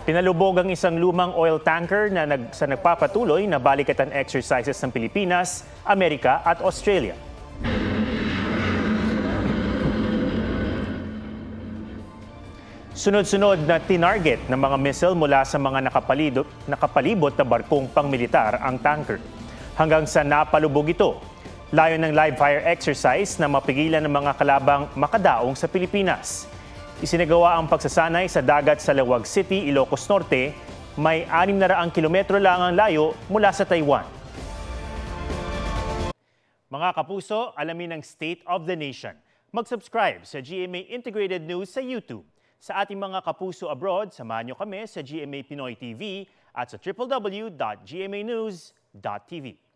Pinalubog ang isang lumang oil tanker na sa nagpapatuloy na balikatan exercises ng Pilipinas, Amerika at Australia. Sunod-sunod na tinarget ng mga missile mula sa mga nakapalibot na barkong pangmilitar ang tanker. Hanggang sa napalubog ito, layon ng live fire exercise na mapigilan ng mga kalabang makadaong sa Pilipinas. Isinagawa ang pagsasanay sa dagat sa Laoag City, Ilocos Norte. May 600 kilometro lang ang layo mula sa Taiwan. Mga kapuso, alamin ang State of the Nation. Mag-subscribe sa GMA Integrated News sa YouTube. Sa ating mga kapuso abroad, samahan niyo kami sa GMA Pinoy TV at sa www.gmanews.tv.